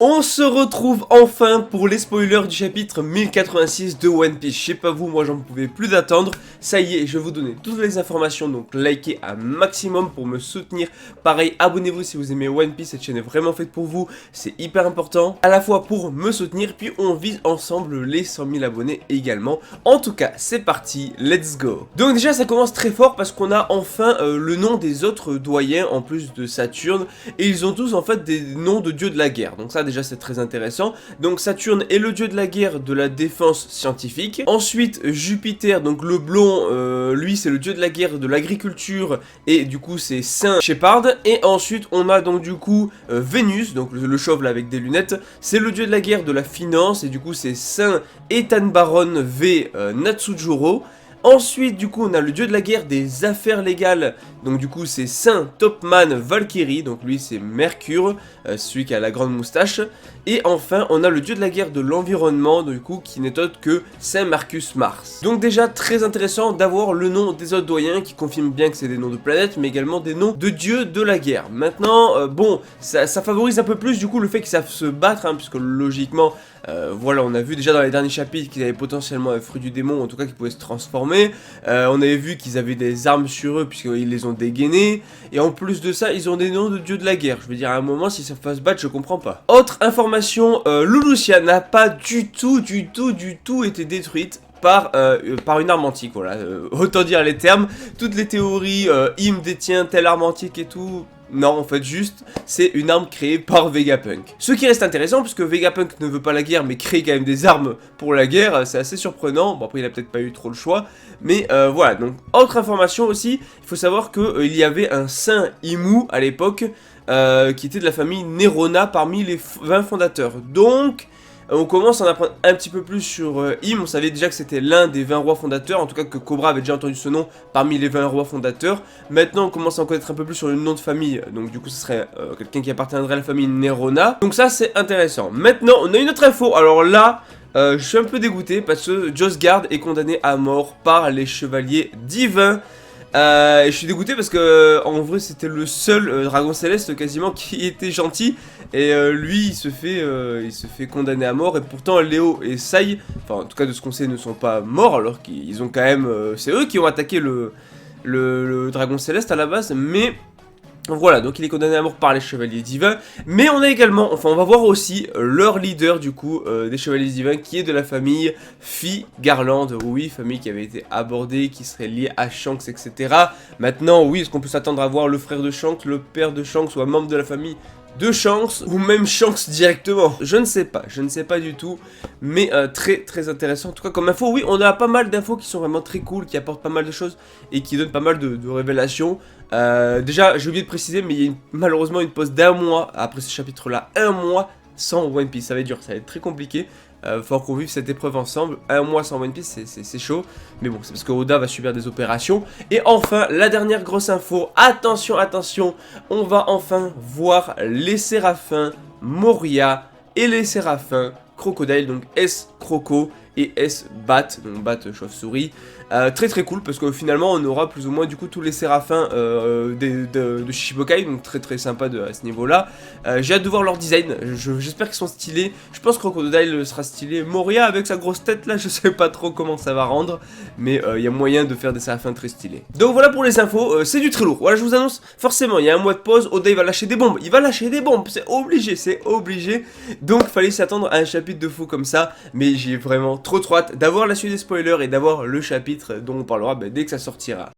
On se retrouve enfin pour les spoilers du chapitre 1086 de One Piece. Je sais pas vous, moi j'en pouvais plus d'attendre. Ça y est, je vais vous donner toutes les informations, donc likez un maximum pour me soutenir. Pareil, abonnez-vous si vous aimez One Piece, cette chaîne est vraiment faite pour vous. C'est hyper important, à la fois pour me soutenir, puis on vise ensemble les 100 000 abonnés également. En tout cas, c'est parti, let's go. Donc déjà, ça commence très fort parce qu'on a enfin le nom des autres doyens en plus de Saturne. Et ils ont tous en fait des noms de dieux de la guerre, donc ça déjà c'est très intéressant. Donc Saturne est le dieu de la guerre, de la défense scientifique. Ensuite Jupiter, donc le blond, lui c'est le dieu de la guerre, de l'agriculture, et du coup c'est Saint Shepard. Et ensuite on a donc du coup Vénus, donc le chauve là avec des lunettes, c'est le dieu de la guerre, de la finance, et du coup c'est Saint Ethan Baron V Natsujuro. Ensuite, du coup, on a le dieu de la guerre des affaires légales, donc du coup, c'est Saint Topman Valkyrie, donc lui, c'est Mercure, celui qui a la grande moustache. Et enfin, on a le dieu de la guerre de l'environnement, du coup, qui n'est autre que Saint Marcus Mars. Donc déjà, très intéressant d'avoir le nom des autres doyens, qui confirment bien que c'est des noms de planètes, mais également des noms de dieux de la guerre. Maintenant, bon, ça favorise un peu plus, du coup, le fait qu'ils savent se battre, hein, puisque logiquement... voilà, on a vu déjà dans les derniers chapitres qu'ils avaient potentiellement un fruit du démon, en tout cas qu'ils pouvaient se transformer. On avait vu qu'ils avaient des armes sur eux puisqu'ils les ont dégainés. Et en plus de ça, ils ont des noms de dieux de la guerre. Je veux dire, à un moment, s'ils se fassent battre, je comprends pas. Autre information, Lulusia n'a pas du tout été détruite par une arme antique, voilà, autant dire les termes. Toutes les théories, Im détient telle arme antique et tout... Non, en fait, juste, c'est une arme créée par Vegapunk. Ce qui reste intéressant, puisque Vegapunk ne veut pas la guerre, mais crée quand même des armes pour la guerre, c'est assez surprenant. Bon, après, il a peut-être pas eu trop le choix, mais voilà. Donc, autre information aussi, il faut savoir qu'il y avait un Saint Imu à l'époque, qui était de la famille Nerona parmi les 20 fondateurs. Donc... on commence à en apprendre un petit peu plus sur Im. On savait déjà que c'était l'un des 20 rois fondateurs, en tout cas que Cobra avait déjà entendu ce nom parmi les 20 rois fondateurs. Maintenant on commence à en connaître un peu plus sur le nom de famille, donc du coup ce serait quelqu'un qui appartiendrait à la famille Nerona. Donc ça c'est intéressant. Maintenant on a une autre info, alors là... je suis un peu dégoûté parce que Joss Gard est condamné à mort par les chevaliers divins. Et je suis dégoûté parce que en vrai c'était le seul dragon céleste quasiment qui était gentil. Et lui il se fait condamner à mort. Et pourtant Léo et Sai, enfin en tout cas de ce qu'on sait, ne sont pas morts. Alors qu'ils ont quand même, c'est eux qui ont attaqué le dragon céleste à la base. Mais voilà, donc il est condamné à mort par les chevaliers divins. Mais on a également, enfin on va voir aussi leur leader du coup des chevaliers divins, qui est de la famille Phi Garland. Oui, famille qui avait été abordée, qui serait liée à Shanks, etc. Maintenant, oui, est-ce qu'on peut s'attendre à voir le frère de Shanks, le père de Shanks, ou un membre de la famille de Shanks, ou même Shanks directement? Je ne sais pas du tout, mais très intéressant en tout cas comme info. Oui, on a pas mal d'infos qui sont vraiment très cool, qui apportent pas mal de choses et qui donnent pas mal de révélations. Déjà, j'ai oublié de préciser, mais il y a malheureusement une pause d'un mois après ce chapitre-là, un mois sans One Piece. Ça va être dur, ça va être très compliqué. Faut qu'on vive cette épreuve ensemble. Un mois sans One Piece, c'est chaud. Mais bon, c'est parce que Oda va subir des opérations. Et enfin, la dernière grosse info. Attention, attention. On va enfin voir les Séraphins Moria et les Séraphins Crocodile. Donc S Croco et S Bat. Donc Bat chauve-souris. Très cool parce que finalement on aura plus ou moins du coup tous les séraphins de Shichibukai, donc très sympa à ce niveau là. J'ai hâte de voir leur design, j'espère qu'ils sont stylés. Je pense que Crocodile sera stylé. Moria avec sa grosse tête là, je sais pas trop comment ça va rendre, mais il y a moyen de faire des séraphins très stylés. Donc voilà pour les infos, c'est du très lourd. Voilà, je vous annonce, forcément il y a un mois de pause, Oda il va lâcher des bombes, c'est obligé, donc fallait s'attendre à un chapitre de fou comme ça. Mais j'ai vraiment trop hâte d'avoir la suite des spoilers et d'avoir le chapitre dont on parlera dès que ça sortira.